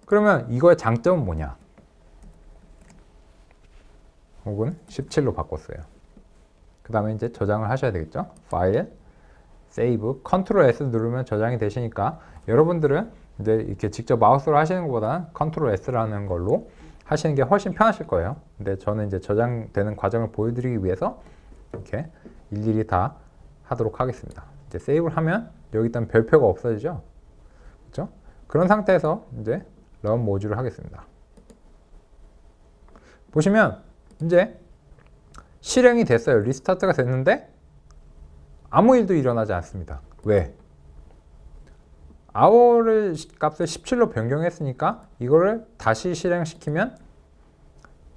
그러면 이거의 장점은 뭐냐? 혹은 17로 바꿨어요. 그 다음에 이제 저장을 하셔야 되겠죠? 파일, 세이브, 컨트롤 S 누르면 저장이 되시니까 여러분들은 이제 이렇게 직접 마우스로 하시는 것보다 컨트롤 S라는 걸로 하시는 게 훨씬 편하실 거예요. 근데 저는 이제 저장되는 과정을 보여드리기 위해서 이렇게 일일이 다 하도록 하겠습니다. 이제 세이브를 하면 여기 있던 별표가 없어지죠? 그렇죠? 그런 상태에서 이제 런 모듈을 하겠습니다. 보시면 이제 실행이 됐어요. 리스타트가 됐는데 아무 일도 일어나지 않습니다. 왜? hour를 값을 17로 변경했으니까 이거를 다시 실행시키면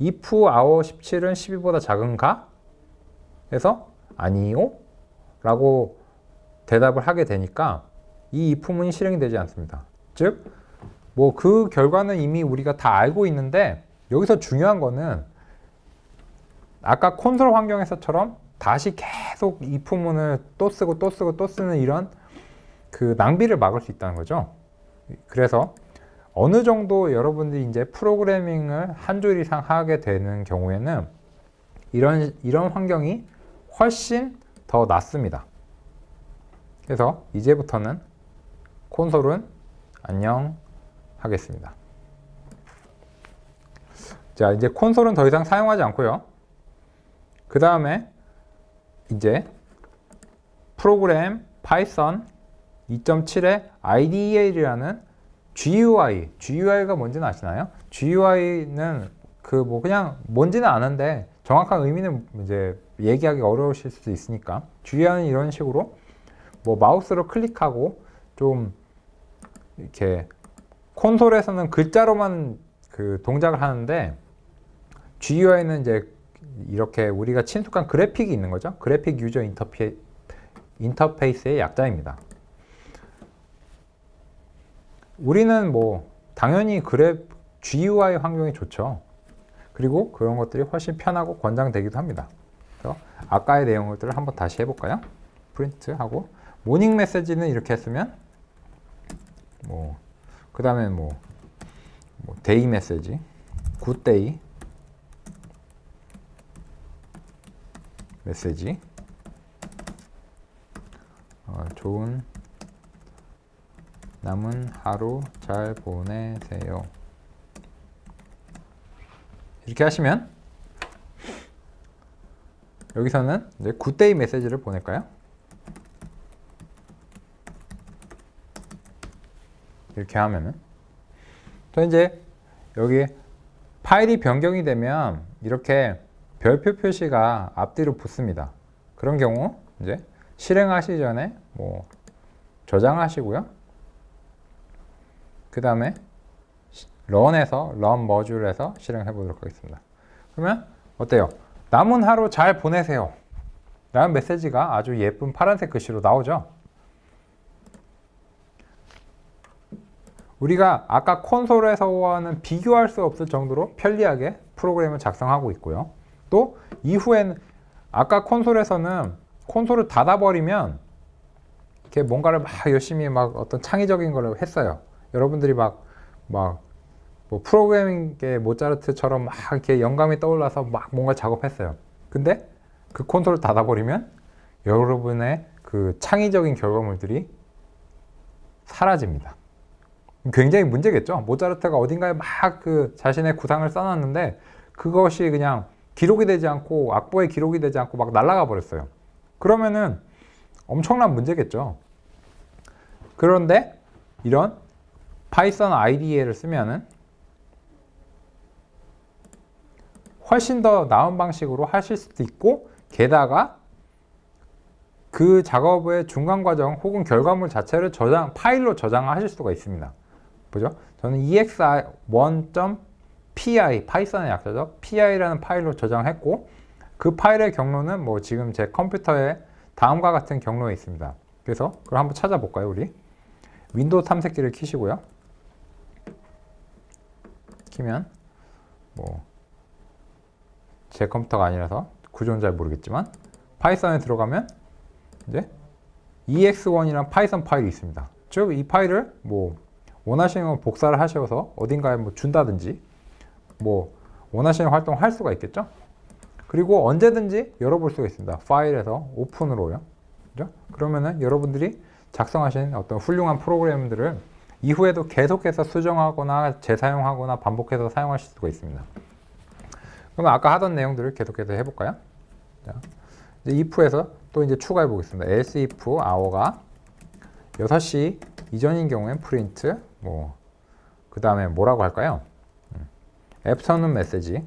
if hour 17은 12보다 작은가? 해서 아니요 라고 대답을 하게 되니까 이 if문이 실행이 되지 않습니다. 즉, 뭐 그 결과는 이미 우리가 다 알고 있는데 여기서 중요한 거는 아까 콘솔 환경에서처럼 다시 계속 if문을 또 쓰고 또 쓰고 또 쓰는 이런 그 낭비를 막을 수 있다는 거죠. 그래서 어느 정도 여러분들이 이제 프로그래밍을 한 줄 이상 하게 되는 경우에는 이런 환경이 훨씬 더 낫습니다. 그래서 이제부터는 콘솔은 안녕 하겠습니다. 자, 이제 콘솔은 더 이상 사용하지 않고요. 그 다음에 이제 프로그램 파이썬 2.7의 IDEA라는 GUI가 뭔지는 아시나요? GUI는 그 뭐 그냥 뭔지는 아는데 정확한 의미는 이제 얘기하기 어려우실 수도 있으니까 GUI는 이런 식으로 뭐 마우스로 클릭하고 좀 이렇게 콘솔에서는 글자로만 그 동작을 하는데 GUI는 이제 이렇게 우리가 친숙한 그래픽이 있는 거죠. 그래픽 유저 인터페이스의 약자입니다. 우리는 뭐 당연히 GUI 환경이 좋죠. 그리고 그런 것들이 훨씬 편하고 권장되기도 합니다. 그래서 아까의 내용들을 한번 다시 해볼까요? 프린트하고 모닝 메시지는 이렇게 했으면 그 다음에 데이 메시지, 굿데이 메시지, 좋은 남은 하루 잘 보내세요. 이렇게 하시면 여기서는 이제 굿데이 메시지를 보낼까요? 이렇게 하면은 또 이제 여기 파일이 변경이 되면 이렇게 별표 표시가 앞뒤로 붙습니다. 그런 경우 이제 실행하시기 전에 저장하시고요. 그 다음에 런에서 런 머듈에서 실행해 보도록 하겠습니다. 그러면 어때요? 남은 하루 잘 보내세요 라는 메시지가 아주 예쁜 파란색 글씨로 나오죠. 우리가 아까 콘솔에서와는 비교할 수 없을 정도로 편리하게 프로그램을 작성하고 있고요. 또 이후에는 아까 콘솔에서는 콘솔을 닫아버리면 이렇게 뭔가를 막 열심히 어떤 창의적인 걸 했어요. 여러분들이 뭐 프로그래밍의 모차르트처럼 막 이렇게 영감이 떠올라서 막 뭔가 작업했어요. 근데 그 콘솔을 닫아버리면 여러분의 그 창의적인 결과물들이 사라집니다. 굉장히 문제겠죠. 모차르트가 어딘가에 막 그 자신의 구상을 써놨는데 그것이 그냥 기록이 되지 않고 악보에 기록이 되지 않고 막 날아가 버렸어요. 그러면은 엄청난 문제겠죠. 그런데 이런 파이썬 IDEA를 쓰면은 훨씬 더 나은 방식으로 하실 수도 있고, 게다가 그 작업의 중간 과정 혹은 결과물 자체를 파일로 저장하실 수가 있습니다. 보죠? 저는 ex1.py, 파이썬의 약자죠. pi라는 파일로 저장했고, 그 파일의 경로는 지금 제 컴퓨터에 다음과 같은 경로에 있습니다. 그래서 그걸 한번 찾아볼까요, 우리? 윈도우 탐색기를 키시고요. 키면 제 컴퓨터가 아니라서 구조는 잘 모르겠지만 파이썬에 들어가면 이제 ex1이라는 파이썬 파일이 있습니다. 즉 이 파일을 원하시는 건 복사를 하셔서 어딘가에 뭐 준다든지 뭐 원하시는 활동을 할 수가 있겠죠. 그리고 언제든지 열어볼 수가 있습니다. 파일에서 오픈으로요. 그죠? 그러면은 여러분들이 작성하신 어떤 훌륭한 프로그램들을 이후에도 계속해서 수정하거나 재사용하거나 반복해서 사용하실 수가 있습니다. 그러면 아까 하던 내용들을 계속해서 해볼까요? 자, 이제 if에서 또 이제 추가해 보겠습니다. else if hour가 6시 이전인 경우엔 print 뭐 그 다음에 뭐라고 할까요? afternoon 메시지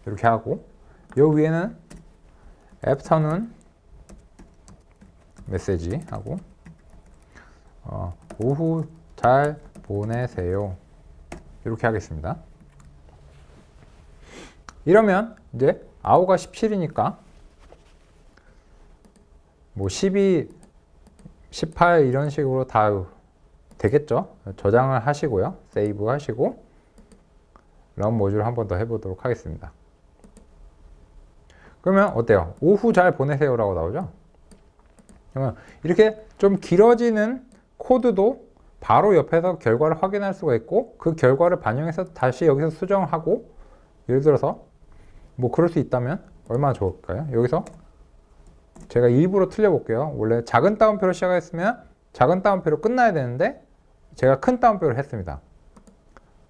이렇게 하고 요 위에는 afternoon 메시지 하고 오후 잘 보내세요 이렇게 하겠습니다. 이러면 이제 hour가 17이니까 뭐 12, 18 이런 식으로 다 되겠죠. 저장을 하시고요. 세이브 하시고 런 모듈 한 번 더 해보도록 하겠습니다. 그러면 어때요? 오후 잘 보내세요 라고 나오죠. 그러면 이렇게 좀 길어지는 코드도 바로 옆에서 결과를 확인할 수가 있고 그 결과를 반영해서 다시 여기서 수정하고 예를 들어서 뭐 그럴 수 있다면 얼마나 좋을까요? 여기서 제가 일부러 틀려볼게요. 원래 작은 따옴표로 시작했으면 작은 따옴표로 끝나야 되는데 제가 큰 따옴표를 했습니다.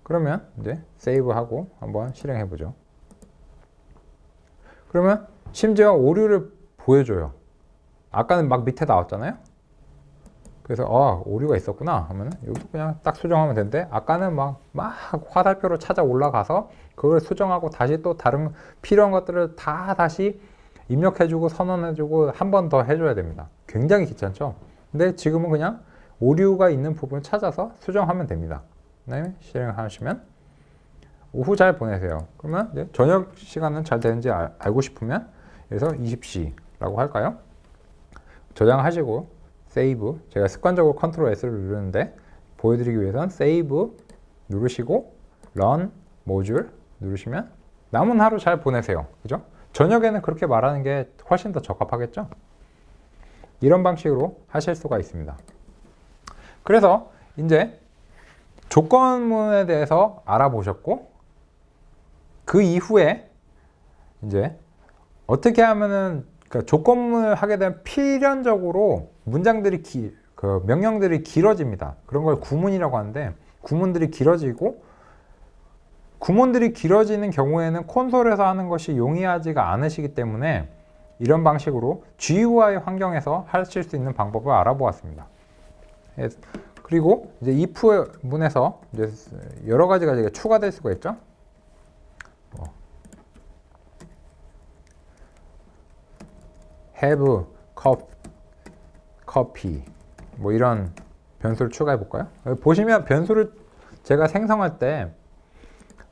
그러면 이제 세이브하고 한번 실행해보죠. 그러면 심지어 오류를 보여줘요. 아까는 막 밑에 나왔잖아요. 그래서 오류가 있었구나 하면 여기서 그냥 딱 수정하면 되는데 아까는 막 화살표로 찾아 올라가서 그걸 수정하고 다시 또 다른 필요한 것들을 다 다시 입력해주고 선언해주고 한 번 더 해줘야 됩니다. 굉장히 귀찮죠. 근데 지금은 그냥 오류가 있는 부분을 찾아서 수정하면 됩니다. 네, 실행하시면 오후 잘 보내세요. 그러면 이제 저녁 시간은 잘 되는지 알고 싶으면 그래서 20시라고 할까요? 저장하시고 세이브, 제가 습관적으로 컨트롤 S를 누르는데 보여드리기 위해서는 세이브 누르시고 런 모듈 누르시면 남은 하루 잘 보내세요. 그죠? 저녁에는 그렇게 말하는 게 훨씬 더 적합하겠죠? 이런 방식으로 하실 수가 있습니다. 그래서 이제 조건문에 대해서 알아보셨고 그 이후에 이제 어떻게 하면은 그러니까 조건문을 하게 되면 필연적으로 문장들이 명령들이 길어집니다. 그런 걸 구문이라고 하는데 구문들이 길어지고 구문들이 길어지는 경우에는 콘솔에서 하는 것이 용이하지가 않으시기 때문에 이런 방식으로 GUI 환경에서 하실 수 있는 방법을 알아보았습니다. 그리고 이제 if 문에서 이제 여러 가지가 추가될 수가 있죠. have copy 뭐 이런 변수를 추가해 볼까요? 보시면 변수를 제가 생성할 때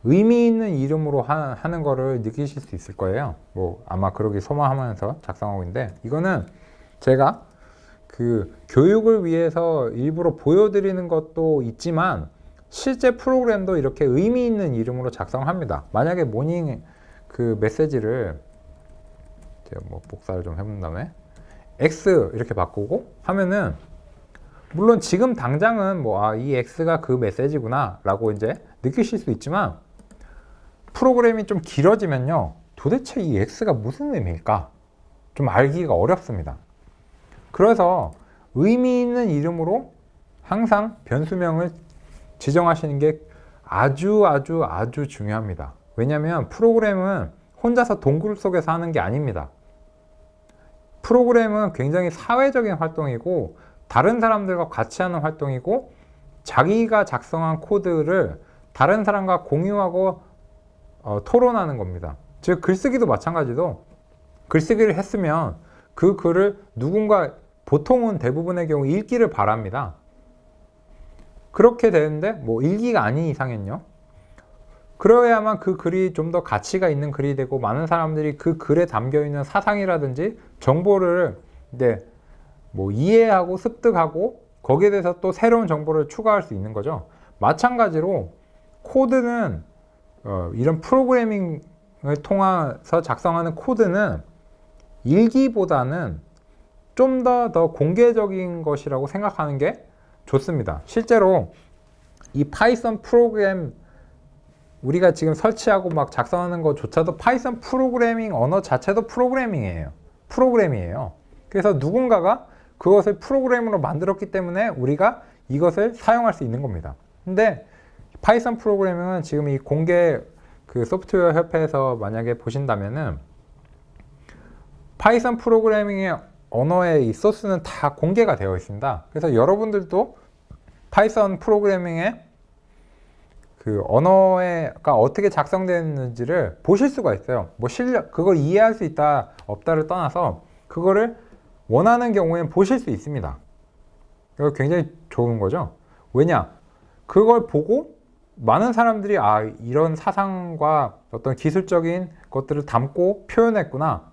의미 있는 이름으로 하는 거를 느끼실 수 있을 거예요. 뭐 아마 그러기 소망하면서 작성하고 있는데 이거는 제가 그 교육을 위해서 일부러 보여드리는 것도 있지만 실제 프로그램도 이렇게 의미 있는 이름으로 작성합니다. 만약에 모닝 그 메시지를 제가 뭐 복사를 좀 해본 다음에 X 이렇게 바꾸고 하면은 물론 지금 당장은 뭐 이 X가 그 메시지구나 라고 이제 느끼실 수 있지만 프로그램이 좀 길어지면요 도대체 이 X가 무슨 의미일까 좀 알기가 어렵습니다. 그래서 의미 있는 이름으로 항상 변수명을 지정하시는 게 아주 중요합니다. 왜냐하면 프로그램은 혼자서 동굴 속에서 하는 게 아닙니다. 프로그램은 굉장히 사회적인 활동이고 다른 사람들과 같이 하는 활동이고 자기가 작성한 코드를 다른 사람과 공유하고 토론하는 겁니다. 즉 글쓰기도 마찬가지로 글쓰기를 했으면 그 글을 누군가 보통은 대부분의 경우 읽기를 바랍니다. 그렇게 되는데 뭐 읽기가 아닌 이상은요. 그러야만 그 글이 좀 더 가치가 있는 글이 되고 많은 사람들이 그 글에 담겨 있는 사상이라든지 정보를 뭐 이해하고 습득하고 거기에 대해서 또 새로운 정보를 추가할 수 있는 거죠. 마찬가지로 코드는 이런 프로그래밍을 통해서 작성하는 코드는 읽기보다는 좀 더 공개적인 것이라고 생각하는 게 좋습니다. 실제로 이 파이썬 프로그램 우리가 지금 설치하고 막 작성하는 것조차도 파이썬 프로그래밍 언어 자체도 프로그램이에요. 그래서 누군가가 그것을 프로그램으로 만들었기 때문에 우리가 이것을 사용할 수 있는 겁니다. 근데 파이썬 프로그래밍은 지금 이 공개 그 소프트웨어 협회에서 만약에 보신다면은 파이썬 프로그래밍의 언어의 이 소스는 다 공개가 되어 있습니다. 그래서 여러분들도 파이썬 프로그래밍의 그 언어가 어떻게 작성되는지를 보실 수가 있어요. 뭐 그걸 이해할 수 있다 없다를 떠나서 그거를 원하는 경우엔 보실 수 있습니다. 이거 굉장히 좋은 거죠. 왜냐? 그걸 보고 많은 사람들이 이런 사상과 어떤 기술적인 것들을 담고 표현했구나.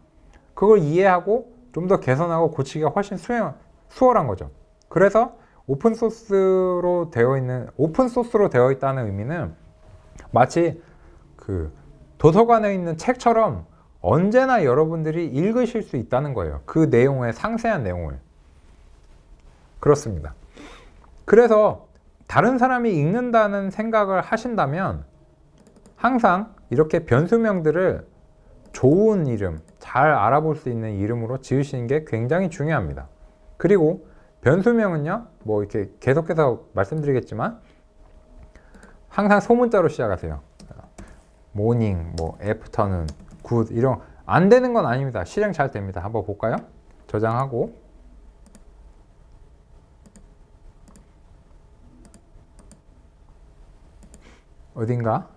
그걸 이해하고 좀 더 개선하고 고치기가 훨씬 수월한 거죠. 그래서 오픈소스로 되어 있다는 의미는 마치 그 도서관에 있는 책처럼 언제나 여러분들이 읽으실 수 있다는 거예요. 그 내용의 상세한 내용을. 그렇습니다. 그래서 다른 사람이 읽는다는 생각을 하신다면 항상 이렇게 변수명들을 좋은 이름, 잘 알아볼 수 있는 이름으로 지으시는 게 굉장히 중요합니다. 그리고 변수명은요, 뭐 이렇게 계속해서 말씀드리겠지만 항상 소문자로 시작하세요. 모닝, 뭐 애프터는, 굿 이런 안 되는 건 아닙니다. 실행 잘 됩니다. 한번 볼까요? 저장하고 어딘가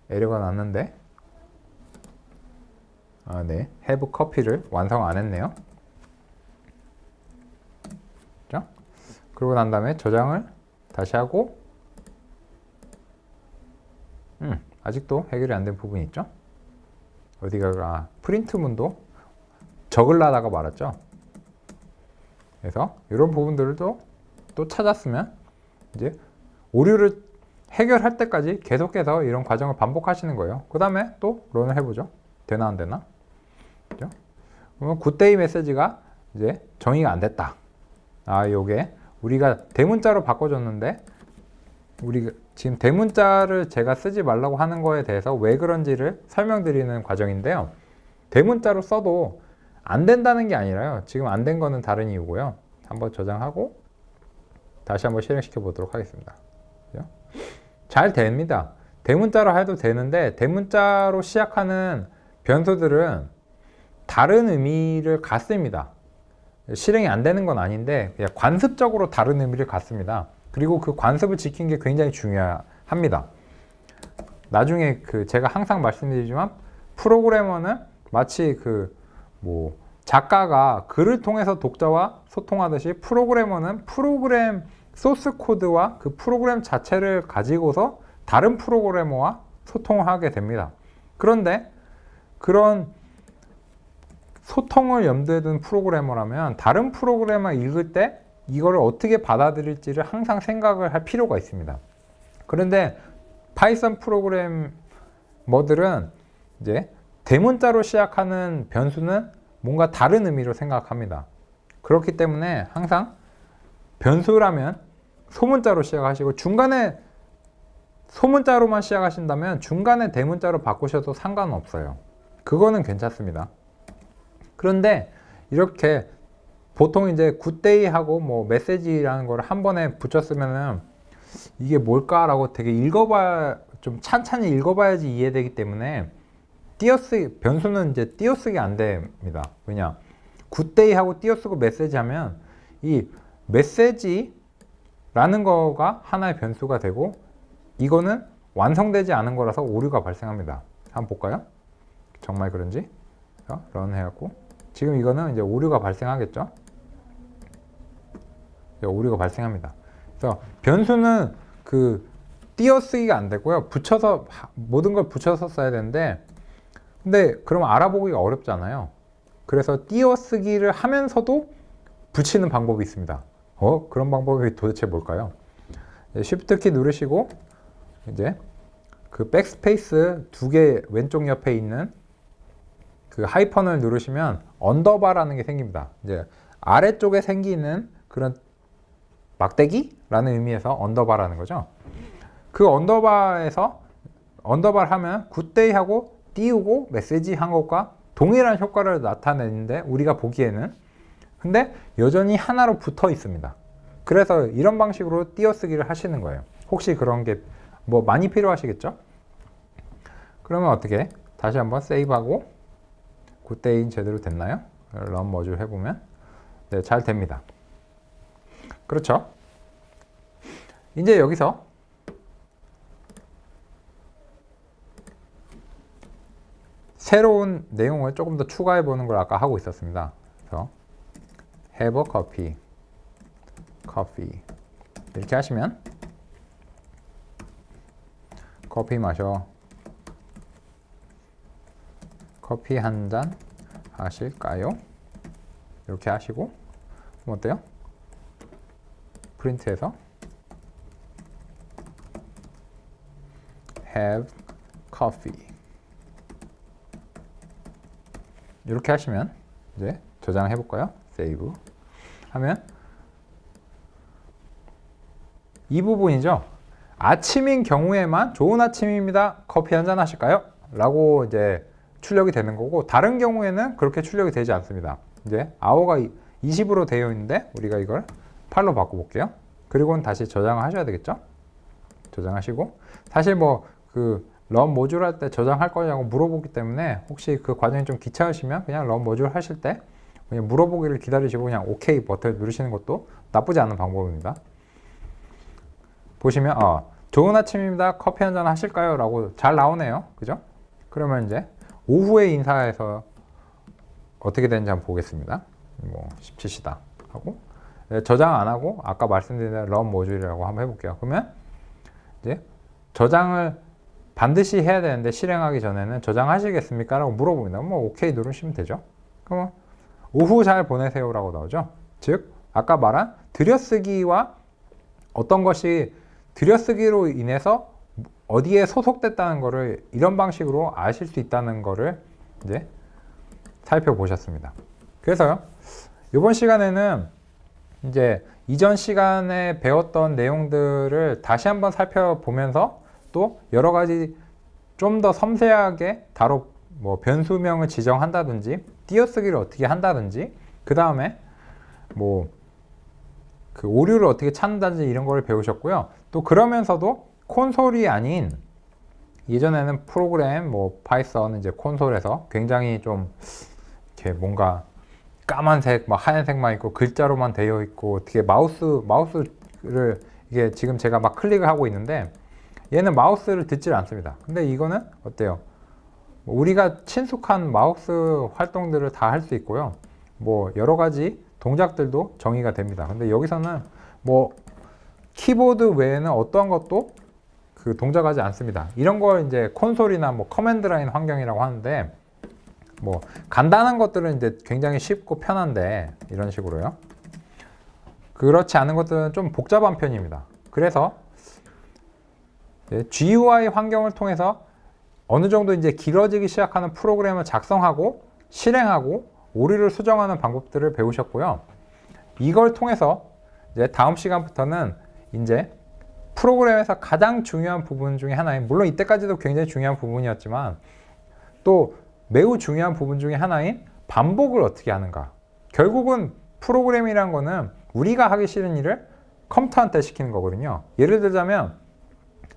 에러가 났는데 네, have 커피를 완성 안 했네요. 그렇죠? 그러고 난 다음에 저장을 다시 하고 아직도 해결이 안 된 부분이 있죠. 어디가 프린트문도 적으려다가 말았죠. 그래서 이런 부분들도 또 찾았으면 이제 오류를 해결할 때까지 계속해서 이런 과정을 반복하시는 거예요. 그 다음에 또 런을 해보죠. 되나 안 되나? 그죠? 그러면 굿데이 메시지가 이제 정의가 안 됐다. 요게 우리가 대문자로 바꿔줬는데 우리 지금 대문자를 제가 쓰지 말라고 하는 거에 대해서 왜 그런지를 설명드리는 과정인데요. 대문자로 써도 안 된다는 게 아니라요. 지금 안 된 거는 다른 이유고요. 한번 저장하고 다시 한번 실행시켜 보도록 하겠습니다. 그죠? 잘 됩니다. 대문자로 해도 되는데 대문자로 시작하는 변수들은 다른 의미를 갖습니다. 실행이 안 되는 건 아닌데 그냥 관습적으로 다른 의미를 갖습니다. 그리고 그 관습을 지키는 게 굉장히 중요합니다. 나중에 제가 항상 말씀드리지만 프로그래머는 마치 작가가 글을 통해서 독자와 소통하듯이 프로그래머는 프로그램 소스 코드와 그 프로그램 자체를 가지고서 다른 프로그래머와 소통을 하게 됩니다. 그런데 그런 소통을 염두에 둔 프로그래머라면 다른 프로그래머 읽을 때 이거를 어떻게 받아들일지를 항상 생각을 할 필요가 있습니다. 그런데 파이썬 프로그래머들은 이제 대문자로 시작하는 변수는 뭔가 다른 의미로 생각합니다. 그렇기 때문에 항상 변수라면 소문자로 시작하시고 중간에 소문자로만 시작하신다면 중간에 대문자로 바꾸셔도 상관없어요. 그거는 괜찮습니다. 그런데 이렇게 보통 이제 굿데이하고 뭐 메시지라는 걸 한 번에 붙였으면은 이게 뭘까라고 되게 좀 찬찬히 읽어봐야지 이해되기 때문에 변수는 이제 띄어쓰기 안 됩니다. 왜냐? 굿데이하고 띄어쓰고 메시지 하면 이 메시지라는 거가 하나의 변수가 되고 이거는 완성되지 않은 거라서 오류가 발생합니다. 한번 볼까요? 정말 그런지? 런 해갖고 지금 이거는 이제 오류가 발생하겠죠? 오류가 발생합니다. 그래서 변수는 띄어쓰기가 안 되고요. 모든 걸 붙여서 써야 되는데 근데 그럼 알아보기가 어렵잖아요. 그래서 띄어쓰기를 하면서도 붙이는 방법이 있습니다. 그런 방법이 도대체 뭘까요? Shift 키 누르시고 이제 그 백스페이스 2개 왼쪽 옆에 있는 그 하이펀을 누르시면 언더바라는 게 생깁니다. 이제 아래쪽에 생기는 그런 막대기라는 의미에서 언더바라는 거죠. 그 언더바에서 언더바를 하면 굿데이 하고 띄우고 메시지 한 것과 동일한 효과를 나타내는데 우리가 보기에는 근데 여전히 하나로 붙어 있습니다. 그래서 이런 방식으로 띄어쓰기를 하시는 거예요. 혹시 그런 게 뭐 많이 필요하시겠죠? 그러면 어떻게 다시 한번 세이브하고 굿데이 제대로 됐나요? 런 머줄 해보면 네, 잘 됩니다. 그렇죠? 이제 여기서 새로운 내용을 조금 더 추가해 보는 걸 아까 하고 있었습니다. 그래서 have a coffee 이렇게 하시면 커피 마셔. 커피 한 잔 하실까요? 이렇게 하시고 그럼 어때요? 프린트해서 have coffee 이렇게 하시면 이제 저장해 볼까요? 세이브 하면 이 부분이죠. 아침인 경우에만 좋은 아침입니다. 커피 한잔 하실까요? 라고 이제 출력이 되는 거고 다른 경우에는 그렇게 출력이 되지 않습니다. 이제 hour가 20으로 되어 있는데 우리가 이걸 8로 바꿔볼게요. 그리고는 다시 저장을 하셔야 되겠죠? 저장하시고 사실 뭐 그 런 모듈 할 때 저장할 거냐고 물어보기 때문에 혹시 그 과정이 좀 귀찮으시면 그냥 런 모듈 하실 때 그냥 물어보기를 기다리시고 그냥 OK 버튼 누르시는 것도 나쁘지 않은 방법입니다. 보시면 좋은 아침입니다. 커피 한잔 하실까요? 라고 잘 나오네요. 그죠? 그러면 이제 오후에 인사해서 어떻게 되는지 한번 보겠습니다. 뭐 17시다 하고 저장 안 하고 아까 말씀드린 런 모듈이라고 한번 해볼게요. 그러면 이제 저장을 반드시 해야 되는데 실행하기 전에는 저장하시겠습니까? 라고 물어봅니다. 뭐 오케이 누르시면 되죠. 그러면 오후 잘 보내세요 라고 나오죠. 즉 아까 말한 들여쓰기와 어떤 것이 들여쓰기로 인해서 어디에 소속됐다는 거를 이런 방식으로 아실 수 있다는 거를 이제 살펴보셨습니다. 그래서요, 이번 시간에는 이제 이전 시간에 배웠던 내용들을 다시 한번 살펴보면서 또 여러 가지 좀 더 섬세하게 뭐 변수명을 지정한다든지 띄어쓰기를 어떻게 한다든지 그 다음에 뭐 그 오류를 어떻게 찾는다든지 이런 걸 배우셨고요. 또 그러면서도 콘솔이 아닌 예전에는 프로그램 뭐 파이썬 이제 콘솔에서 굉장히 좀 이렇게 뭔가 까만색 막 하얀색만 있고 글자로만 되어 있고 어떻게 마우스를 이게 지금 제가 막 클릭을 하고 있는데 얘는 마우스를 듣질 않습니다. 근데 이거는 어때요? 우리가 친숙한 마우스 활동들을 다 할 수 있고요. 뭐 여러 가지 동작들도 정의가 됩니다. 근데 여기서는 뭐 키보드 외에는 어떠한 것도 그 동작하지 않습니다. 이런 걸 이제 콘솔이나 뭐 커맨드 라인 환경이라고 하는데 뭐 간단한 것들은 이제 굉장히 쉽고 편한데 이런 식으로요. 그렇지 않은 것들은 좀 복잡한 편입니다. 그래서 GUI 환경을 통해서 어느 정도 이제 길어지기 시작하는 프로그램을 작성하고 실행하고 오류를 수정하는 방법들을 배우셨고요. 이걸 통해서 이제 다음 시간부터는 이제 프로그램에서 가장 중요한 부분 중에 하나인, 물론 이때까지도 굉장히 중요한 부분이었지만 또 매우 중요한 부분 중에 하나인 반복을 어떻게 하는가. 결국은 프로그램이란 거는 우리가 하기 싫은 일을 컴퓨터한테 시키는 거거든요. 예를 들자면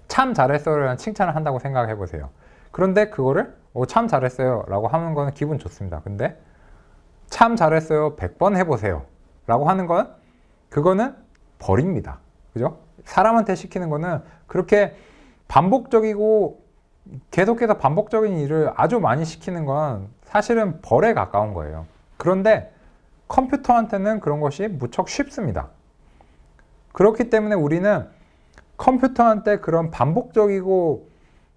참 잘했어요 라는 칭찬을 한다고 생각해 보세요. 그런데 그거를 참 잘했어요 라고 하는 거는 기분 좋습니다. 근데 참 잘했어요 100번 해보세요 라고 하는 건 그거는 벌입니다. 그죠? 사람한테 시키는 거는 그렇게 반복적이고 계속해서 반복적인 일을 아주 많이 시키는 건 사실은 벌에 가까운 거예요. 그런데 컴퓨터한테는 그런 것이 무척 쉽습니다. 그렇기 때문에 우리는 컴퓨터한테 그런 반복적이고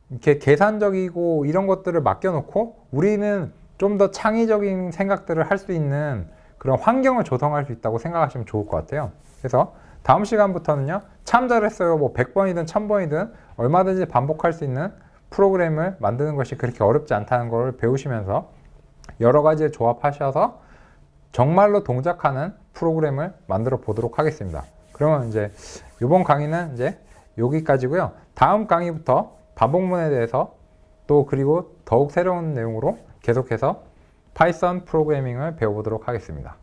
이렇게 계산적이고 이런 것들을 맡겨놓고 우리는 좀 더 창의적인 생각들을 할 수 있는 그런 환경을 조성할 수 있다고 생각하시면 좋을 것 같아요. 그래서 다음 시간부터는요, 참 잘했어요. 뭐 100번이든 1000번이든 얼마든지 반복할 수 있는 프로그램을 만드는 것이 그렇게 어렵지 않다는 걸 배우시면서 여러 가지를 조합하셔서 정말로 동작하는 프로그램을 만들어 보도록 하겠습니다. 그러면 이제 이번 강의는 이제 여기까지고요. 다음 강의부터 반복문에 대해서 또 그리고 더욱 새로운 내용으로 계속해서 파이썬 프로그래밍을 배워보도록 하겠습니다.